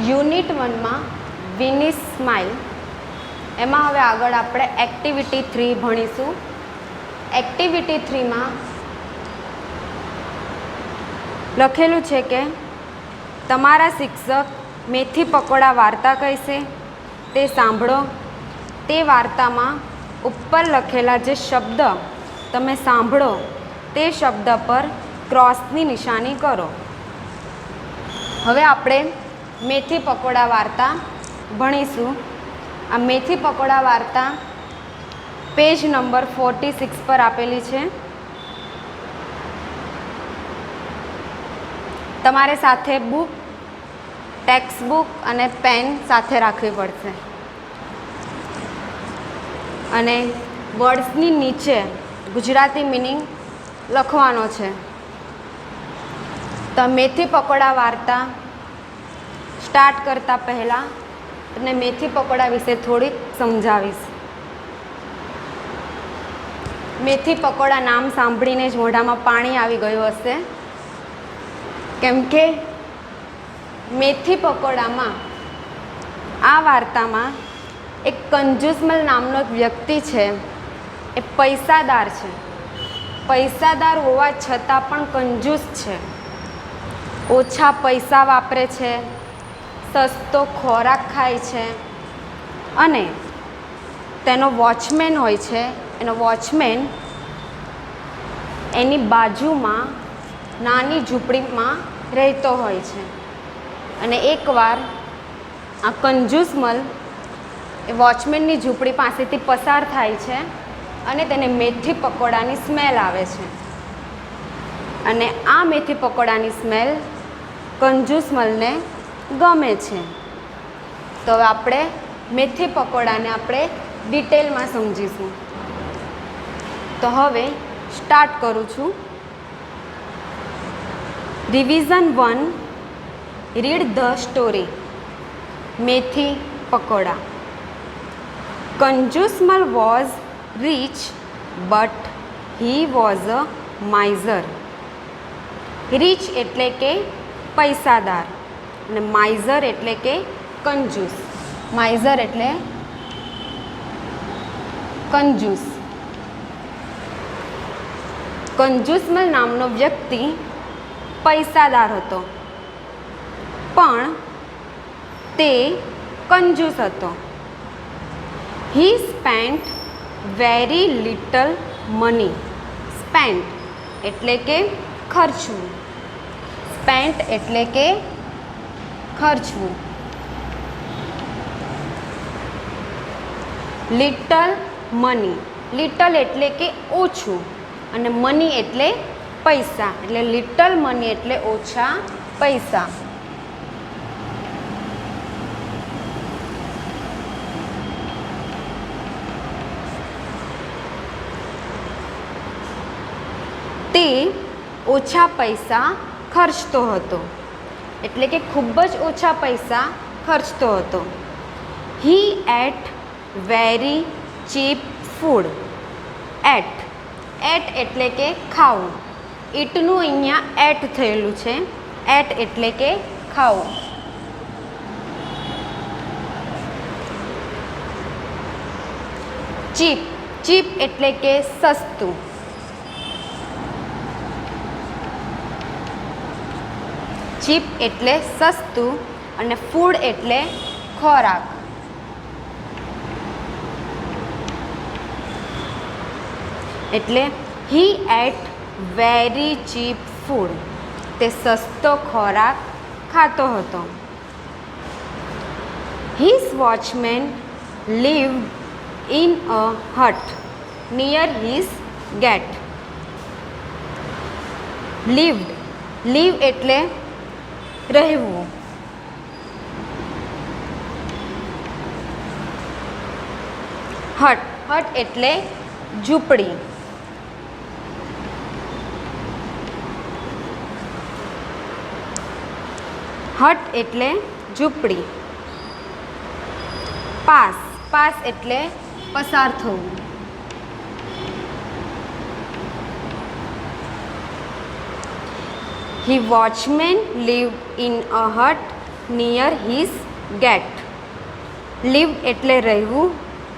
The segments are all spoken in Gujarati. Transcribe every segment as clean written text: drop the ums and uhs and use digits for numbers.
યુનિટ 1માં વિની સ્માઇલ એમાં હવે આગળ આપણે એક્ટિવિટી 3 ભણીશું. એક્ટિવિટી 3માં લખેલું છે કે તમારા શિક્ષક મેથી પકોડા વાર્તા કહેશે તે સાંભળો. તે વાર્તામાં ઉપર લખેલા જે શબ્દ તમે સાંભળો તે શબ્દ પર ક્રોસની નિશાની કરો. હવે આપણે મેથી પકોડા વાર્તા ભણીશું. આ મેથી પકોડા વાર્તા પેજ નંબર 46 પર આપેલી છે. તમારે સાથે બુક, ટેક્સ્ટ બુક અને પેન સાથે રાખવી પડશે અને વર્ડ્સની નીચે ગુજરાતી મિનિંગ લખવાનો છે. તો મેથી પકોડા વાર્તા સ્ટાર્ટ કરતાં પહેલાં તમને મેથી પકોડા વિશે થોડીક સમજાવીશ. મેથી પકોડા નામ સાંભળીને જ મોઢામાં પાણી આવી ગયું હશે, કેમ કે મેથી પકોડામાં આ વાર્તામાં એક કંજૂસમલ નામનો એક વ્યક્તિ છે. એ પૈસાદાર છે. પૈસાદાર હોવા છતાં પણ કંજૂસ છે. ઓછા પૈસા વાપરે છે, સસ્તો ખોરાક ખાય છે અને તેનો વોચમેન હોય છે. એનો વોચમેન એની બાજુમાં નાની ઝૂંપડીમાં રહેતો હોય છે. અને એકવાર આ કંજૂસમલ એ વોચમેનની ઝૂંપડી પાસેથી પસાર થાય છે અને તેને મેથી પકોડાની સ્મેલ આવે છે. અને આ મેથી પકોડાની સ્મેલ કંજૂસમલને ગમે છે. તો હવે આપણે મેથી પકોડાને આપણે ડિટેલમાં સમજીશું. તો હવે સ્ટાર્ટ કરું છું. Revision 1. Read the story. Methi pakoda. Kanjusmal was rich but he was a miser. Rich એટલે કે પૈસાદાર અને માઇઝર એટલે કે કંજૂસ. માઇઝર એટલે કંજૂસ. કંજૂસમલ નામનો વ્યક્તિ પૈસાદાર હતો, પણ તે કંજૂસ હતો. He spent very little money. Spent એટલે કે ખર્ચવું. સ્પેન્ટ એટલે કે ખર્ચવું. Little money. લિટલ એટલે કે ઓછું અને મની એટલે પૈસા. એટલે લિટલ મની એટલે ઓછા પૈસા. તે ઓછા પૈસા ખર્ચતો હતો. એટલે કે ખૂબ જ ઓછા પૈસા ખર્ચતો હતો. He ate very cheap food. Ate એટલે કે ખાવું. ઈટનું અહીંયા એટ થયેલું છે. એટ એટલે કે ખાવું. ચીપ. ચીપ એટલે કે સસ્તું. ચીપ એટલે સસ્તું અને ફૂડ એટલે ખોરાક. એટલે he ate very cheap food. તે સસ્તો ખોરાક ખાતો હતો. His watchman lived in a hut near his gate. Lived. Live એટલે રહેવું. હટ. હટ એટલે ઝૂંપડી. હટ એટલે ઝૂંપડી. પાસ. પાસ એટલે પસાર થવું. He watchman lived in a hut near his gate. Live એટલે રહેવું,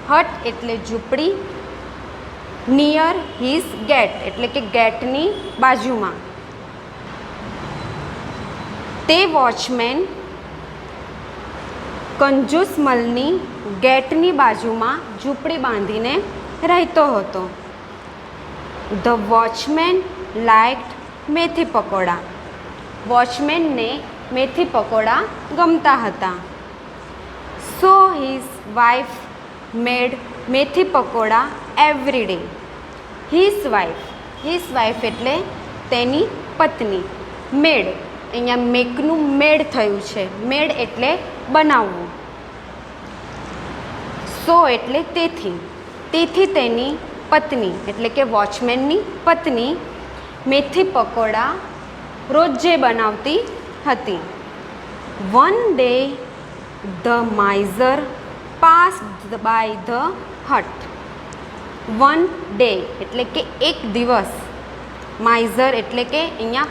હટ એટલે ઝૂંપડી, નિયર હિઝ ગેટ એટલે કે ગેટની બાજુમાં. તે વોચમેન કંજુસમલની ગેટની બાજુમાં ઝૂંપડી બાંધીને રહેતો હતો. ધ વોચમેન લાઇક્ડ મેથી પકોડા. વોચમેનને મેથી પકોડા ગમતા હતા. સો his wife made methi pakoda every day. His wife એટલે તેની પત્ની. મેડ અહીંયા મેકનું મેડ થયું છે. મેડ એટલે બનાવવું. સો એટલે તેથી તેની પત્ની એટલે કે વોચમેનની પત્ની મેથી પકોડા રોજે બનાવતી હતી. One day the miser passed by the hut. One day એટલે કે એક દિવસ. માઇઝર એટલે કે અહીંયા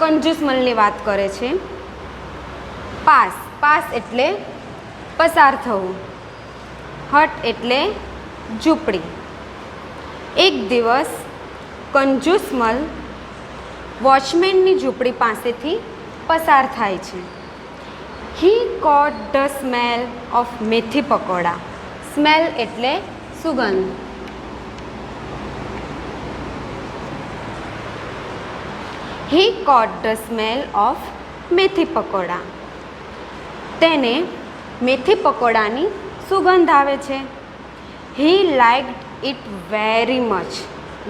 કંજૂસમલની વાત કરે છે. પાસ એટલે પસાર થવું. હટ એટલે ઝૂંપડી. એક દિવસ કંજૂસમલ વોચમેનની ઝૂંપડી પાસેથી પસાર થાય છે. He caught the smell of methi pakoda. Smell એટલે સુગંધ. He caught the smell of methi pakoda. તેને મેથી પકોડાની સુગંધ આવે છે. He liked it very much.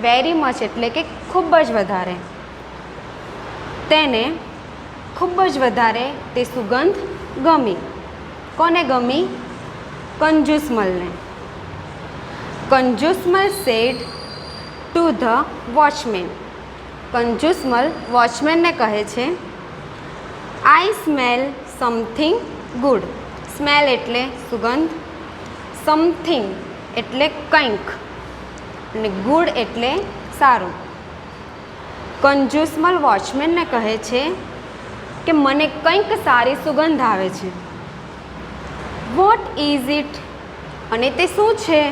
Very much એટલે કે ખૂબ જ વધારે. તેને ખૂબ જ વધારે તે સુગંધ ગમી. કોને ગમી? કંજૂસમલને. કંજૂસમલ સેડ ટુ ધ વોચમેન. કંજૂસમલ વોચમેનને કહે છે, આઈ સ્મેલ સમથિંગ ગુડ. સ્મેલ એટલે સુગંધ, સમથિંગ એટલે કંઈક અને ગુડ એટલે સારું. કંજૂસમલ વોચમેનને કહે છે કે મને કંઈક સારી સુગંધ આવે છે. What is it? અને તે શું છે?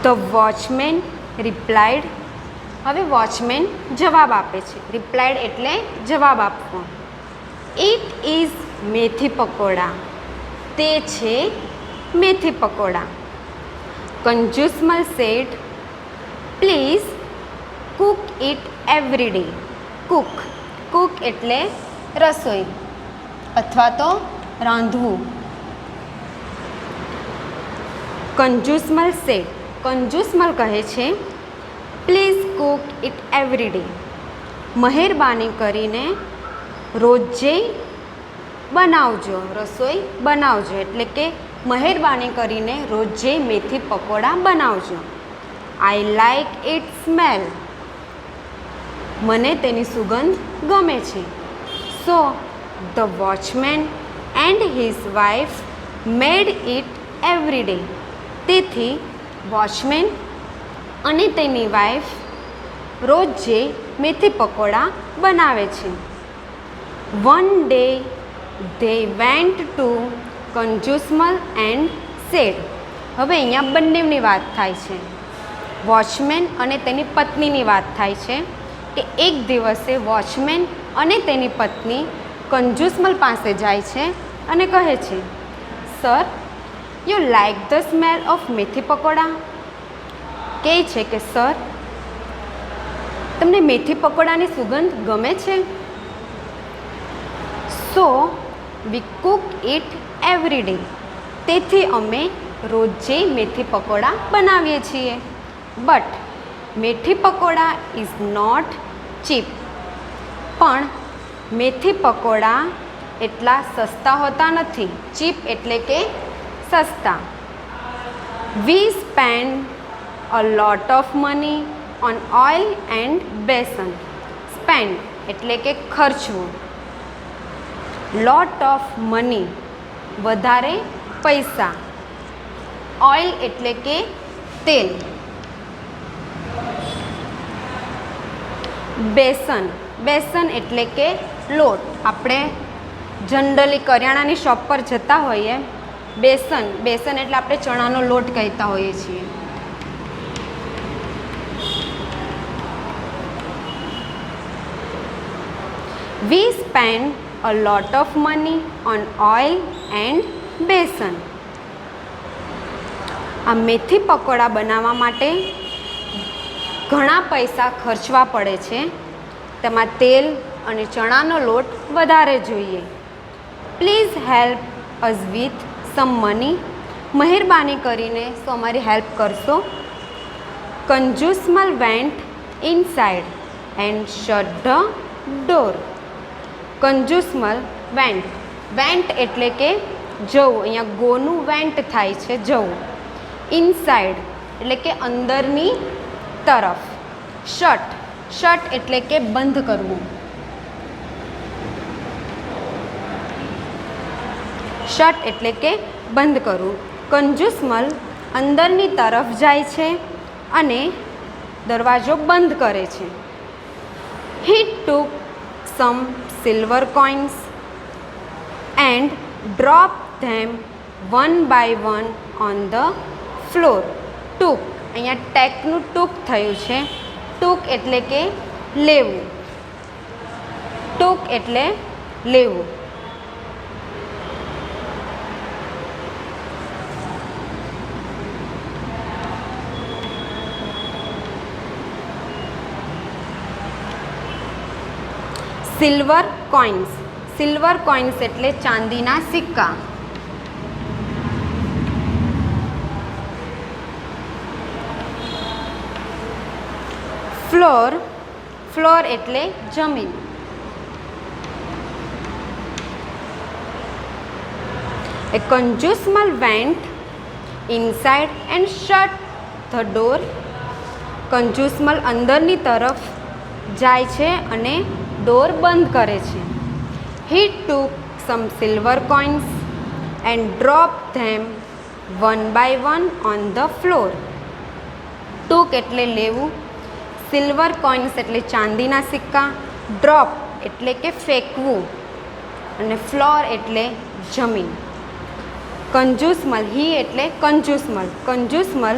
The watchman replied. હવે વોચમેન જવાબ આપે છે. રિપ્લાઇડ એટલે જવાબ આપવો. ઇટ ઇઝ મેથી પકોડા. તે છે મેથી pakoda. Kanjusmal said, please cook it every day. Cook એટલે રસોઈ અથવા તો રાંધવું. કંજૂસમલ કહે છે, please cook it every day. મહેરબાની કરીને રોજે બનાવજો, રસોઈ બનાવજો. એટલે કે મહેરબાની કરીને રોજે મેથી પકોડા બનાવજો. I like it smell. મને તેની સુગંધ ગમે છે. So the watchman and his wife made it every day. તેથી વોચમેન અને તેની વાઇફ રોજે મેથી પકોડા બનાવે છે. One day they went to Kanjusmal and said. હવે અહીંયા બંનેની વાત થાય છે. વોચમેન અને તેની પત્નીની વાત થાય છે કે એક દિવસે વોચમેન અને તેની પત્ની કંજૂસમલ પાસે જાય છે અને કહે છે, sir, you like the smell of methi pakoda. કહે છે કે સર, તમને મેથી પકોડાની સુગંધ ગમે છે? સો વી કુક ઇટ એવરી ડે. તેથી અમે રોજે મેથી પકોડા બનાવીએ છીએ. બટ મેથી પકોડા ઇઝ નોટ ચીપ. પણ મેથી પકોડા એટલા સસ્તા હોતા નથી. ચીપ એટલે કે સસ્તા. We spend a lot of money on oil and besan. Spend એટલે કે ખર્ચવું. લોટ ઓફ મની વધારે પૈસા. ઓઇલ એટલે કે તેલ. બેસન એટલે કે લોટ, આપણે જનરલી કરિયાણાની શોપ પર જતા હોઈએ, બેસન, બેસન એટલે આપણે ચણાનો લોટ કહેતા હોઈએ છીએ. We spend a lot of money on oil and besan. આ મેથી પકોડા બનાવવા માટે ઘણા પૈસા ખર્ચવા પડે છે. તેમાં તેલ અને ચણાનો લોટ વધારે જોઈએ. Please help us with some money. મહેરબાની કરીને શું અમારી હેલ્પ કરશો? Kanjusmal went inside and shut the door. Kanjusmal vent, vent એટલે કે જવું, અહીંયા ગોનું વેન્ટ થાય છે જવું. ઇનસાઇડ એટલે કે અંદરની તરફ. શટ, શટ એટલે કે બંધ કરવું. શટ એટલે કે બંધ કરવું. કંજુસમલ અંદરની તરફ જાય છે અને દરવાજો બંધ કરે છે. He took some silver coins and dropped them one by one on the floor. took, અહીંયા ટેકનું ટૂંક થયું છે. ટૂંક એટલે કે લેવું. ટૂંક એટલે લેવું. સિલ્વર કોઇન્સ, સિલ્વર કોઇન્સ એટલે ચાંદીના સિક્કા. ફ્લોર, ફ્લોર એટલે જમીન. A conjugal went inside and shut the door. Kanjusmal અંદરની તરફ જાય છે અને ડોર બંધ કરે છે. He took some silver coins and dropped them one by one on the floor. took એટલે લેવું, સિલ્વર કોઇન્સ એટલે ચાંદીના સિક્કા, ડ્રોપ એટલે કે ફેંકવું અને ફ્લોર એટલે જમીન. કંજુસમલ, હી એટલે કંજુસમલ, કંજુસમલ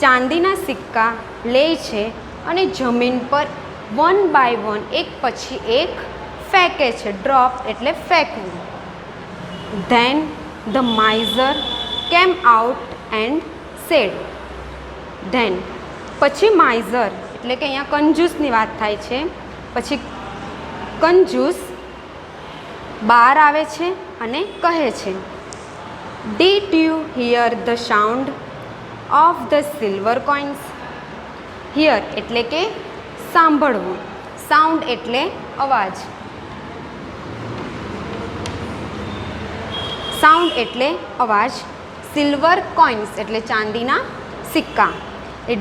ચાંદીના સિક્કા લે છે અને જમીન પર વન બાય વન એક પછી એક ફેંકે છે. ડ્રોપ એટલે ફેંકવું. Than the માઇઝર came out and said. Than પછી માઇઝર એટલે કે અહીંયા કંજૂસની વાત થાય છે. પછી કંજૂસ બહાર આવે છે અને કહે છે, did you hear the sound of the silver coins. Here એટલે કે સાંભળવું, સાઉન્ડ એટલે અવાજ. સાઉન્ડ એટલે અવાજ. સિલ્વર કોઇન્સ એટલે ચાંદીના સિક્કા.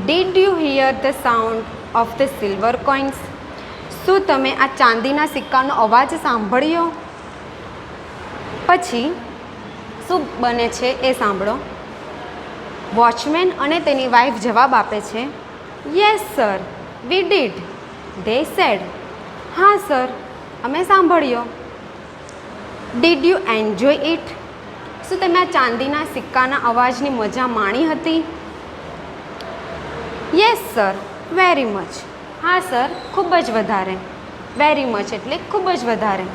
Did you hear the sound of the silver coins. શું તમે આ ચાંદીના સિક્કાનો અવાજ સાંભળ્યો? પછી શું બને છે એ સાંભળો. વોચમેન અને તેની વાઈફ જવાબ આપે છે, yes sir, we did. They said. હા સર, અમે સાંભળ્યો. Did you enjoy it. શું તમે આ ચાંદીના સિક્કાના અવાજની મજા માણી હતી? Yes sir, very much. હા સર, ખૂબ જ વધારે. વેરી મચ એટલે ખૂબ જ વધારે.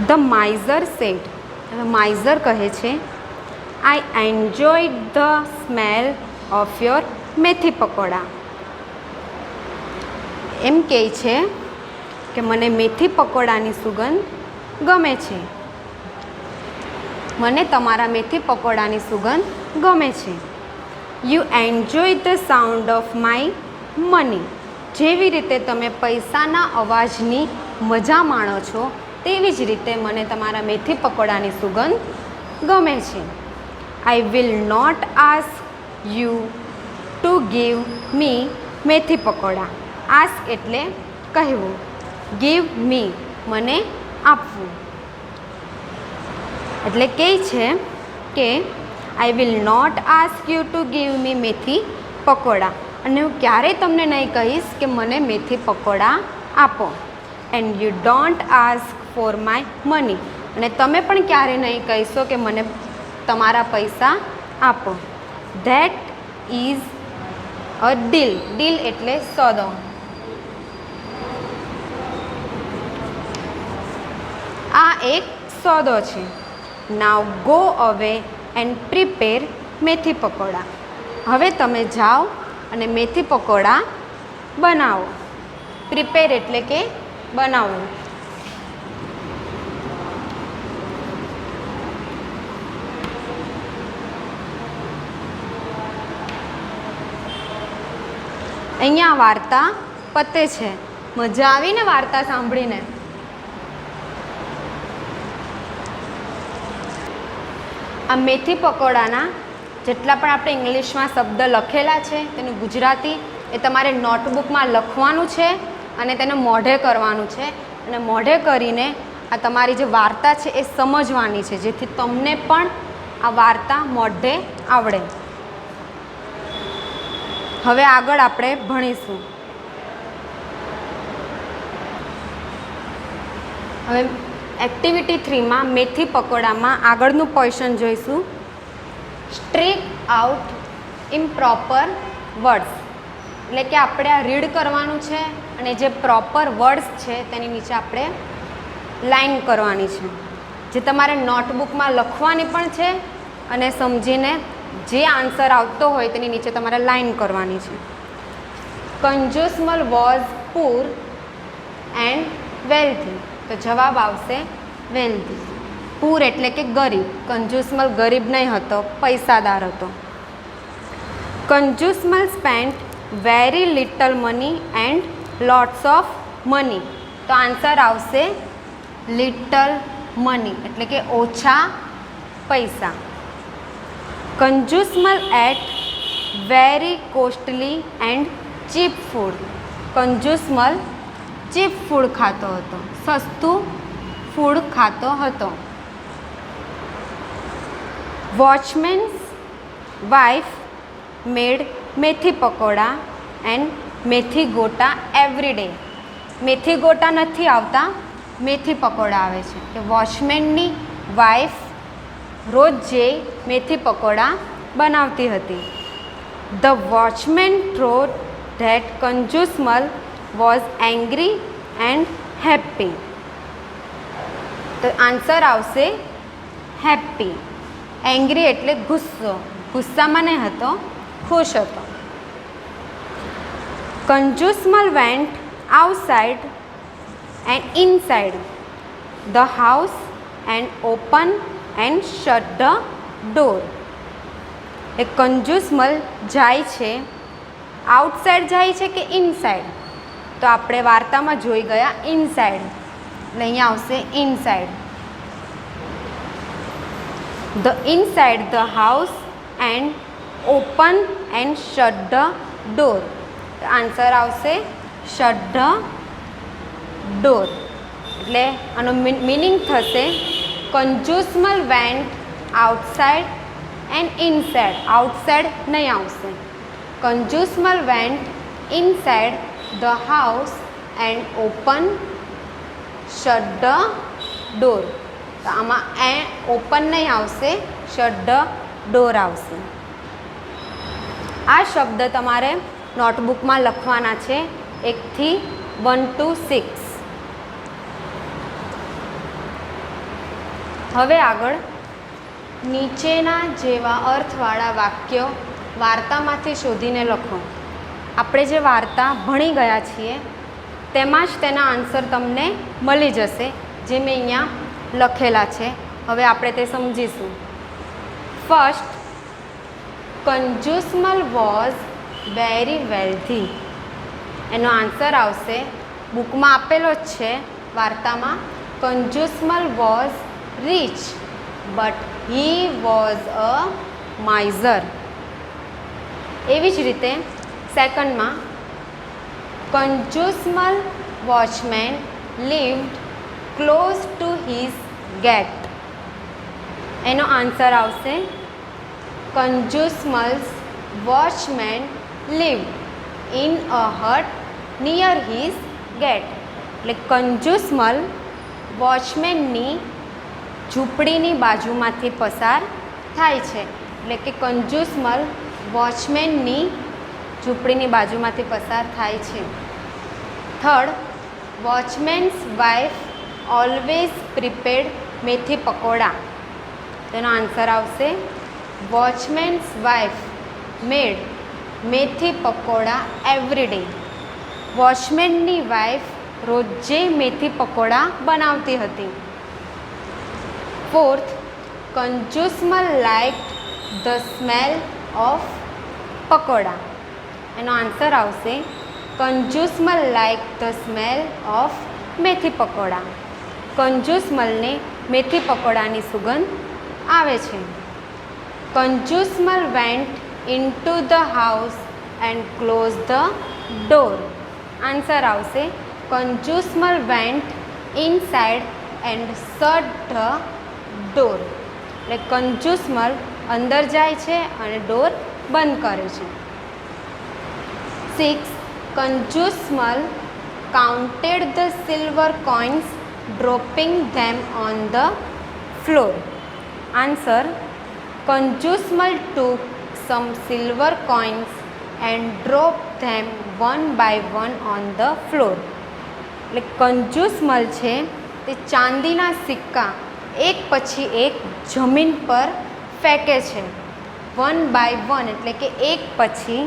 The miser said. હવે માઇઝર કહે છે, I enjoyed the smell of your methi pakoda. એમ કહે છે કે મને મેથી પકોડાની સુગંધ ગમે છે. મને તમારા મેથી પકોડાની સુગંધ ગમે છે. You enjoy the sound of my money. જેવી રીતે તમે પૈસાના અવાજની મજા માણો છો તેવી જ રીતે મને તમારા મેથી પકોડાની સુગંધ ગમે છે. I will not ask you to give me methi pakoda. Ask એટલે કહેવું, ગીવ મી મને આપવું. એટલે કહે છે કે I will not ask you to give me methi pakoda. અને હું ક્યારેય તમને નહીં કહીશ કે મને મેથી પકોડા આપો. And you don't ask for my money. અને તમે પણ ક્યારે નહીં કહીશો કે મને તમારા પૈસા આપો. That is a deal. Deal એટલે સોદો. આ એક સોદો છે. નાવ ગો અવે એન્ડ પ્રિપેર મેથી પકોડા. હવે તમે જાઓ અને મેથી પકોડા બનાવો. પ્રિપેર એટલે કે બનાવવું. અહીંયા વાર્તા પતે છે. મજા આવીને વાર્તા સાંભળીને? આ મેથી પકોડાના જેટલા પણ આપણે ઇંગ્લિશમાં શબ્દ લખેલા છે તેનું ગુજરાતી એ તમારે નોટબુકમાં લખવાનું છે અને તેને મોઢે કરવાનું છે. અને મોઢે કરીને આ તમારી જે વાર્તા છે એ સમજવાની છે, જેથી તમને પણ આ વાર્તા મોઢે આવડે. હવે આગળ આપણે ભણીશું. હવે એક્ટિવિટી 3માં મેથી પકોડામાં આગળનું પોર્શન જોઈશું. Strict out improper words. એટલે કે આપણે આ રીડ કરવાનું છે અને જે પ્રોપર વર્ડ્સ છે તેની નીચે આપણે લાઈન કરવાની છે, જે તમારે નોટબુકમાં લખવાની પણ છે અને સમજીને જે આન્સર આવતો હોય તેની નીચે તમારે લાઈન કરવાની છે. Kanjusmal was poor and વેલ્થી. તો જવાબ આવશે વેલ્થી. પુઅર એટલે કે ગરીબ. કંજુસમલ ગરીબ નહીં હતો, પૈસાદાર હતો. Kanjusmal spent very little money and lots of money. તો આન્સર આવશે લિટલ મની એટલે કે ઓછા પૈસા. Kanjusmal ate very costly and cheap food. Kanjusmal cheap food ખાતો હતો, સસ્તું ફૂડ ખાતો હતો. વોચમેન્સ wife made methi pakoda and મેથી ગોટા એવરી ડે. મેથી ગોટા નથી આવતા, મેથી પકોડા આવે છે. કે વોચમેનની વાઇફ રોજ જે મેથી પકોડા બનાવતી હતી. The watchman thought that Kanjusmal was angry and happy. તો આન્સર આવશે હેપી. એંગ્રી એટલે ગુસ્સો, ગુસ્સામાં નહીં હતો, ખુશ હતો. Kanjusmal went outside and inside the house and open and shut the door. એ કંજુસમલ જાય છે, આઉટસાઇડ જાય છે કે ઇનસાઇડ? તો આપણે વાર્તામાં જોઈ ગયા ઇનસાઇડ, એટલે અહીંયા આવશે inside. The inside the house and open and shut the door. Answer આવશે શટ ધ ડોર. એટલે આનો મિનિંગ થશે Kanjusmal went outside and inside. Outside નહીં આવશે. Kanjusmal went inside the house and open shirt the door. તો આમાં ઓપન નહીં આવશે, શટ ધ ડોર આવશે. આ શબ્દ તમારે નોટબુકમાં લખવાના છે 1 થી 1 to 6. હવે આગળ નીચેના જેવા અર્થવાળા વાક્યો વાર્તામાંથી શોધીને લખો. આપણે જે વાર્તા ભણી ગયા છીએ તેમાં જ તેના આન્સર તમને મળી જશે, જે મેં અહીંયા લખેલા છે. હવે આપણે તે સમજીશું. First, Kanjusmal was very wealthy. એનો આન્સર આવશે, બુકમાં આપેલો જ છે વાર્તામાં, Kanjusmal was rich but he was a miser. એવી જ રીતે સેકન્ડમાં, Kanjusmal watchman lived close to his gate. એનો આન્સર આવશે, Kanjusmal's watchman lived in a hut near his gate. એટલે કંજુસમલ વોચમેનની ઝૂંપડીની બાજુમાંથી પસાર થાય છે. એટલે કે કંજુસમલ વોચમેનની ઝૂંપડીની બાજુમાંથી પસાર થાય છે. Third, watchman's wife always prepared methi pakoda. તેનો આન્સર આવશે watchman's wife made methi pakoda every day. વોચમેનની વાઇફ રોજે મેથી પકોડા બનાવતી હતી. Fourth, Kanjusmal liked the smell of pakoda. એનો આન્સર આવશે Kanjusmal like the smell of methi pakoda. કંજુસમલને મેથી પકોડાની સુગંધ આવે છે. Kanjusmal went into the house and close the door. Answer આવશે Kanjusmal went inside and shut the door. એટલે કંજુસમલ અંદર જાય છે અને ડોર બંધ કરે છે. 6. Kanjusmal counted the silver coins, dropping them on the floor. Answer: Conjusmal took some silver coins and dropped them one by one on the floor. એટલે કંજુસમલ છે તે ચાંદીના સિક્કા એક પછી એક જમીન પર ફેંકે છે. 1 by 1 એટલે કે એક પછી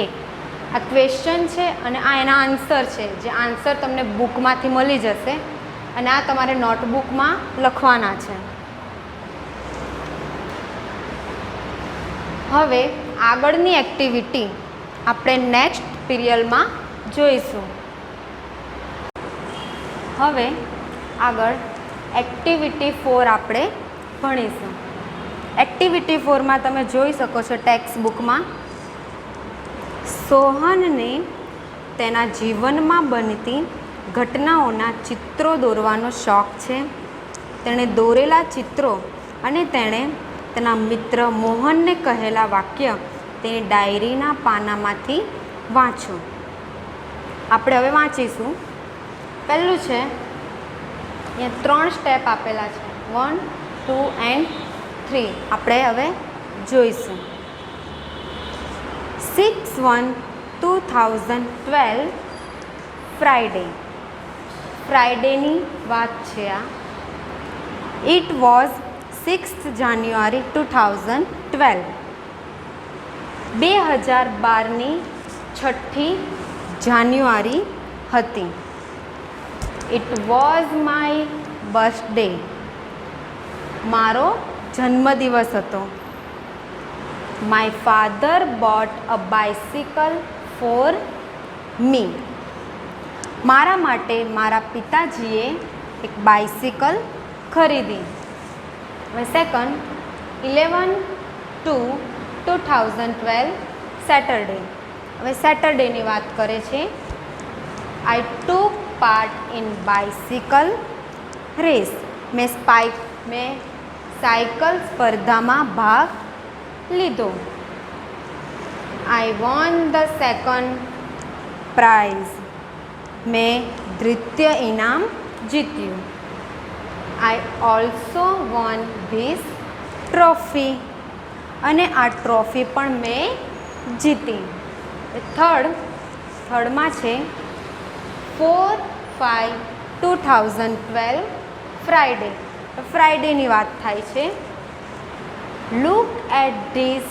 એક. આ ક્વેશ્ચન છે અને આ એના આન્સર છે, જે આન્સર તમને બુકમાંથી મળી જશે અને આ તમારે નોટબુકમાં લખવાના છે. હવે આગળની એક્ટિવિટી આપણે નેક્સ્ટ પીરિયડમાં જોઈશું. હવે આગળ એક્ટિવિટી 4 આપણે ભણીશું. એક્ટિવિટી 4માં તમે જોઈ શકો છો ટેક્સ્ટ બુકમાં, સોહનને તેના જીવનમાં બનતી ઘટનાઓના ચિત્રો દોરવાનો શોખ છે. તેણે દોરેલા ચિત્રો અને તેણે તેના મિત્ર મોહનને કહેલા વાક્ય તેની ડાયરીના પાનામાંથી વાંચો. આપણે હવે વાંચીશું. પહેલું છે, અહીંયા 3 સ્ટેપ આપેલા છે, 1, 2 and 3. આપણે હવે જોઈશું. 6/1/2012 ફ્રાઈડે. ફ્રાઈડેની વાત છે આ. It was 6th January 2012. 2012ની 6ઠી જાન્યુઆરી હતી. It was my birthday. મારો જન્મદિવસ હતો. My father bought a bicycle for me. મારા માટે મારા પિતાજીએ એક બાઇસિકલ ખરીદી. હવે સેકન્ડ, 11/2/2012 સેટરડે. હવે સેટરડેની વાત કરે છે. I took part in bicycle race. મેં સાયકલ સ્પર્ધામાં ભાગ લીધો. I won the second prize. મેં દ્વિતીય ઇનામ જીત્યું. I also won this trophy. અને આ ટ્રોફી પણ મેં જીતી. થર્ડમાં છે 4/5/2012 ફ્રાઈડે. ફ્રાઈડેની વાત થાય છે. Look at this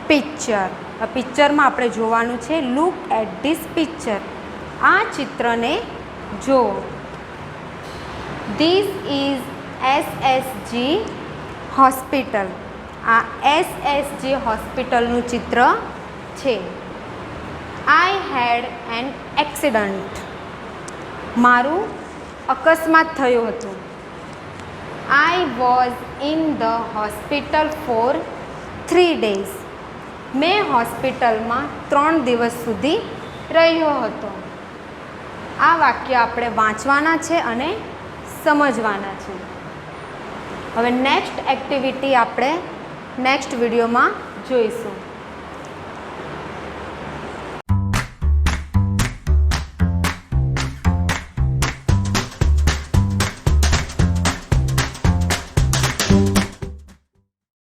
picture. આ પિક્ચરમાં આપણે જોવાનું છે લુક એટ ધીસ પિક્ચર. આ ચિત્રને જુઓ. This is SSG hospital. આ SSG હોસ્પિટલનું ચિત્ર છે. આઈ હેડ એન એક્સિડન્ટ. મારું અકસ્માત થયું હતું. I was in the hospital four 3 days. મેં હોસ્પિટલમાં 3 દિવસ સુધી રહ્યો હતો. આ વાક્ય આપણે વાંચવાના છે અને સમજવાના છે. હવે નેક્સ્ટ એક્ટિવિટી આપણે નેક્સ્ટ વિડીયોમાં જોઈશું.